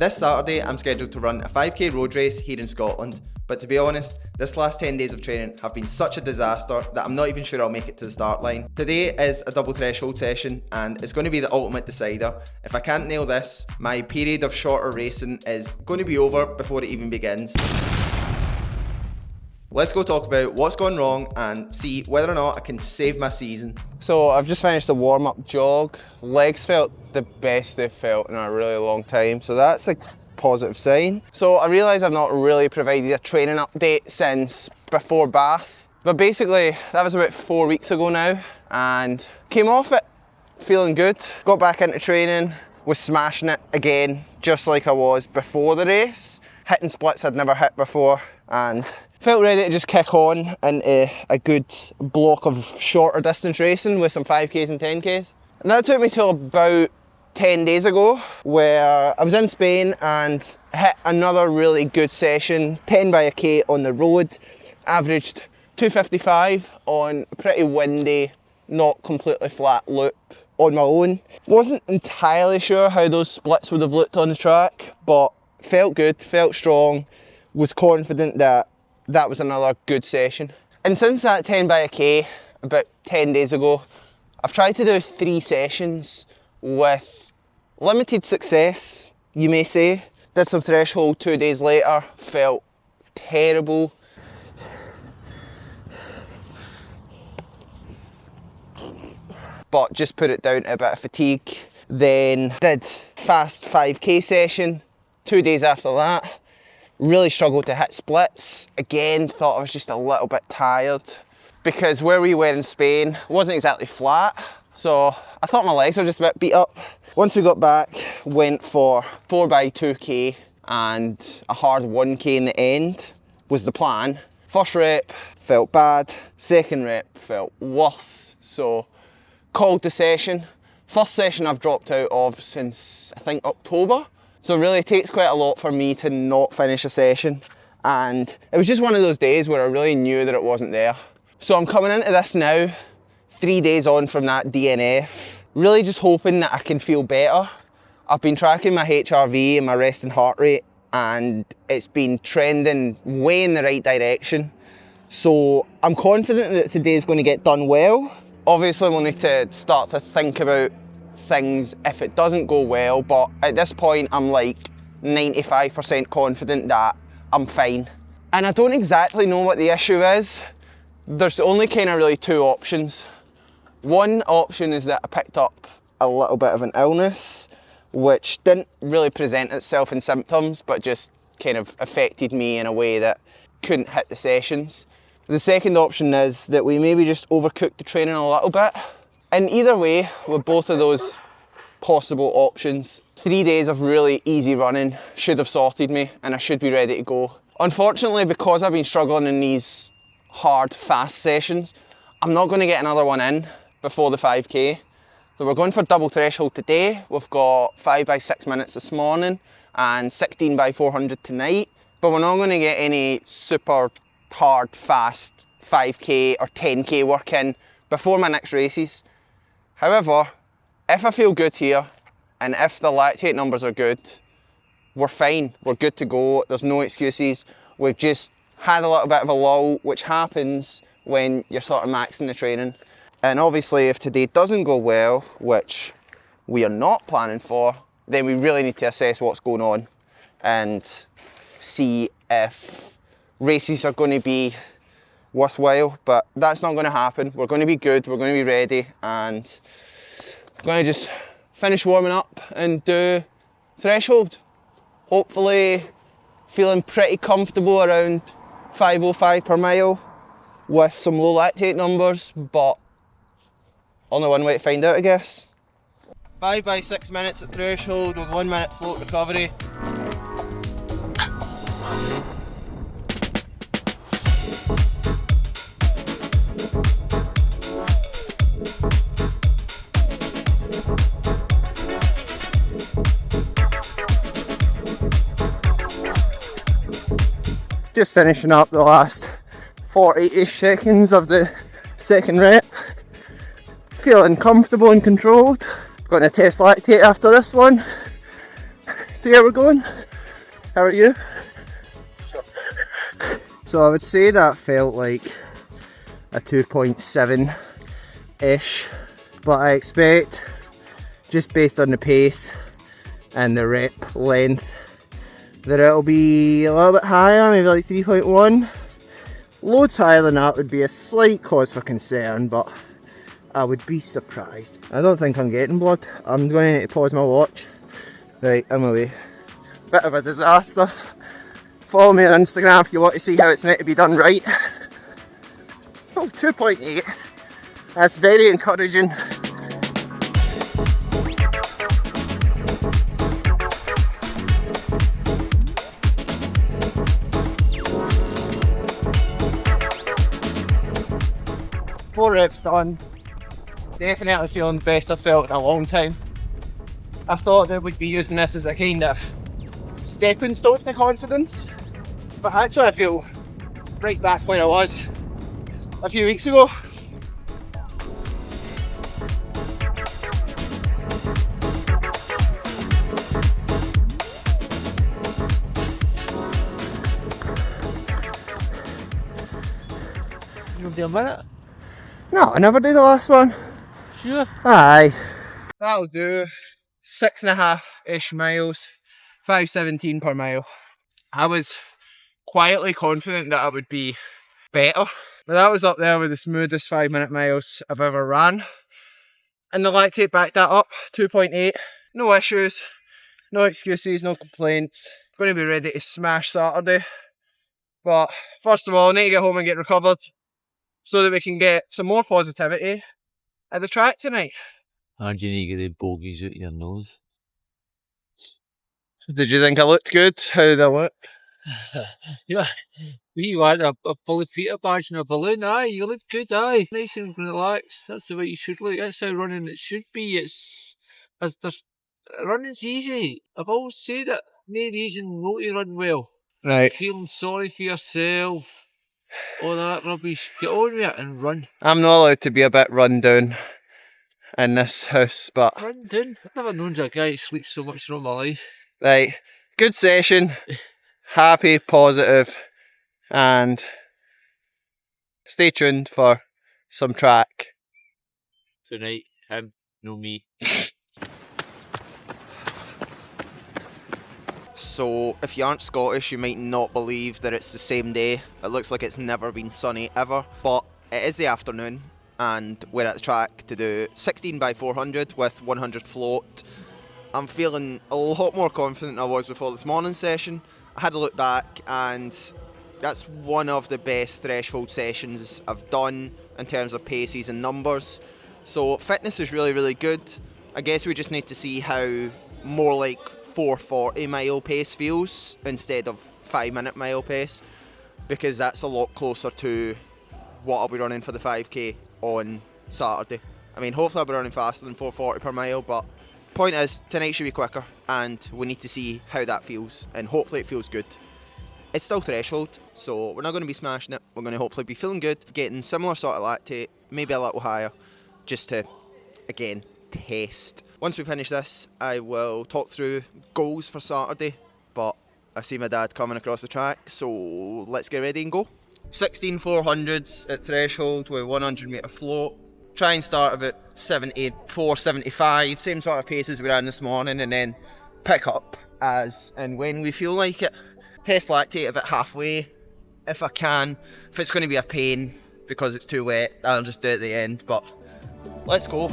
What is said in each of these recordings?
This Saturday, I'm scheduled to run a 5k road race here in Scotland, but to be honest, this last 10 days of training have been such a disaster that I'm not even sure I'll make it to the start line. Today is a double threshold session and it's going to be the ultimate decider. If I can't nail this, my period of shorter racing is going to be over before it even begins. Let's go talk about what's gone wrong and see whether or not I can save my season. So I've just finished the warm-up jog. Legs felt the best they've felt in a really long time, so that's a positive sign. So I realise I've not really provided a training update since before Bath, but basically that was about 4 weeks ago now, and came off it feeling good. Got back into training, was smashing it again, just like I was before the race. Hitting splits I'd never hit before, and felt ready to just kick on into a good block of shorter distance racing with some 5Ks and 10Ks. And that took me till about 10 days ago, where I was in Spain and hit another really good session, 10 by a K on the road, averaged 255 on a pretty windy, not completely flat loop on my own. Wasn't entirely sure how those splits would have looked on the track, but felt good, felt strong, was confident that that was another good session. And since that 10 by a K, about 10 days ago, I've tried to do 3 sessions with limited success, you may say. Did some threshold 2 days later, felt terrible. But just put it down to a bit of fatigue. Then did fast 5K session 2 days after that. Really struggled to hit splits. Again, thought I was just a little bit tired because where we were in Spain wasn't exactly flat. So I thought my legs were just a bit beat up. Once we got back, went for 4x2K and a hard 1K in the end was the plan. First rep felt bad, second rep felt worse. So called the session. First session I've dropped out of since I think October. So really it takes quite a lot for me to not finish a session, and it was just one of those days where I really knew that it wasn't there. So I'm coming into this now, 3 days on from that DNF, really just hoping that I can feel better. I've been tracking my HRV and my resting heart rate, and it's been trending way in the right direction. So I'm confident that today's going to get done well. Obviously we'll need to start to think about things if it doesn't go well, but at this point I'm like 95% confident that I'm fine. And I don't exactly know what the issue is. There's only kind of really 2 options. One option is that I picked up a little bit of an illness, which didn't really present itself in symptoms, but just kind of affected me in a way that couldn't hit the sessions. The second option is that we maybe just overcooked the training a little bit. And either way, with both of those possible options, 3 days of really easy running should have sorted me and I should be ready to go. Unfortunately, because I've been struggling in these hard, fast sessions, I'm not going to get another one in before the 5K. So we're going for double threshold today. We've got 5 by 6 minutes this morning and 16 by 400 tonight. But we're not going to get any super hard, fast 5K or 10K work in before my next races. However, if I feel good here and if the lactate numbers are good, we're fine, we're good to go, there's no excuses. We've just had a little bit of a lull, which happens when you're sort of maxing the training. And obviously if today doesn't go well, which we are not planning for, then we really need to assess what's going on and see if races are going to be worthwhile, but that's not going to happen. We're going to be good, we're going to be ready, and we're going to just finish warming up and do threshold. Hopefully feeling pretty comfortable around 5:05 per mile with some low lactate numbers, but only one way to find out, I guess. 5 by 6 minutes at threshold with 1 minute float recovery. Just finishing up the last 40-ish seconds of the second rep. Feeling comfortable and controlled. Going to test lactate after this one. see how we're going? How are you? So I would say that felt like a 2.7-ish, but I expect, just based on the pace and the rep length, that it'll be a little bit higher, maybe like 3.1. Loads higher than that would be a slight cause for concern, but I would be surprised. I don't think I'm getting blood. I'm going to need to pause my watch. Right, I'm away. Bit of a disaster. Follow me on Instagram if you want to see how it's meant to be done right. Oh, 2.8. That's very encouraging. Four reps done. Definitely feeling the best I've felt in a long time. I thought that we'd be using this as a kind of stepping stone to confidence, but actually I feel right back where I was a few weeks ago. You'll do a minute? No, I never did the last one. Sure. Aye. That'll do. 6.5-ish miles, 5:17 per mile. I was quietly confident that I would be better, but that was up there with the smoothest 5-minute miles I've ever ran. And the lactate backed that up, 2.8. No issues, no excuses, no complaints. Going to be ready to smash Saturday. But first of all, I need to get home and get recovered so that we can get some more positivity at the track tonight. And you need to get the bogies out your nose. Did you think I looked good? How did I look? Yeah, you had a Bully Peter badge and a balloon. Aye, you look good. Aye, nice and relaxed. That's the way you should look. That's how running it should be. Running's easy. I've always said it. No reason not to run well. Right. Feeling sorry for yourself. All that rubbish. Get on with it and run. I'm not allowed to be a bit run down in this house, but Run down. I've never known a guy who sleeps so much in all my life. right, good session, happy, positive, and stay tuned for some track. Tonight, him, no me. So, if you aren't Scottish, you might not believe that it's the same day. It looks like it's never been sunny ever, but it is the afternoon, and we're at the track to do 16 by 400 with 100 float. I'm feeling a lot more confident than I was before this morning session. I had a look back, and that's one of the best threshold sessions I've done in terms of paces and numbers. So fitness is really, really good. I guess we just need to see how more like 4:40 mile pace feels instead of 5-minute mile pace, because that's a lot closer to what I'll be running for the 5k on Saturday. I mean, hopefully I'll be running faster than 4:40 per mile, but point is, tonight should be quicker, and we need to see how that feels, and hopefully it feels good. It's still threshold, so we're not going to be smashing it. We're going to hopefully be feeling good, getting similar sort of lactate, maybe a little higher, just to, again, test. Once we finish this, I will talk through goals for Saturday, but I see my dad coming across the track, so let's get ready and go. 16 400s at threshold with 100 metre float. Try and start about 74, 75, same sort of paces we ran this morning, and then pick up as and when we feel like it. Test lactate about halfway if I can. If it's going to be a pain because it's too wet, I'll just do it at the end, but let's go.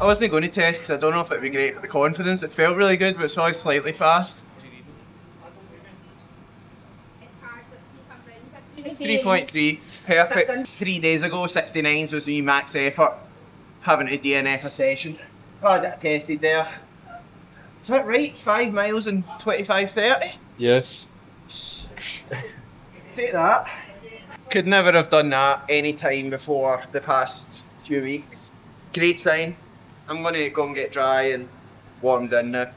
I wasn't going to test because I don't know if it would be great for the confidence. It felt really good, but it's probably slightly fast. 3.3, perfect. 3 days ago, 69s was the max effort. Having to DNF a session. Oh, that tested there. Is that right? 5 miles in 25:30? Yes. Take that. Could never have done that any time before the past few weeks. Great sign. I'm gonna go and get dry and warmed in now.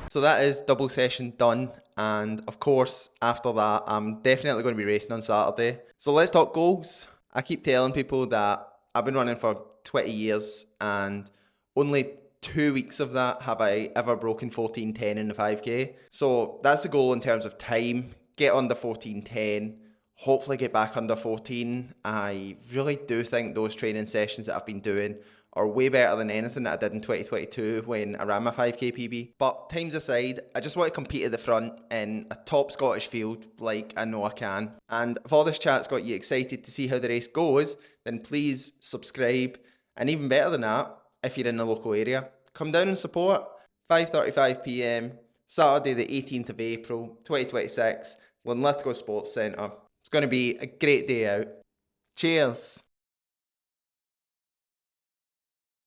So that is double session done. And of course, after that, I'm definitely going to be racing on Saturday. So let's talk goals. I keep telling people that I've been running for 20 years and only 2 weeks of that have I ever broken 14:10 in the 5k. So that's the goal in terms of time. Get under 14:10. Hopefully get back under 14. I really do think those training sessions that I've been doing are way better than anything that I did in 2022 when I ran my 5k PB. But times aside, I just want to compete at the front in a top Scottish field like I know I can. And if all this chat's got you excited to see how the race goes, then please subscribe. And even better than that, if you're in the local area, come down and support. 5:35 p.m, Saturday the 18th of April, 2026, Linlithgow Sports Centre. It's going to be a great day out. Cheers.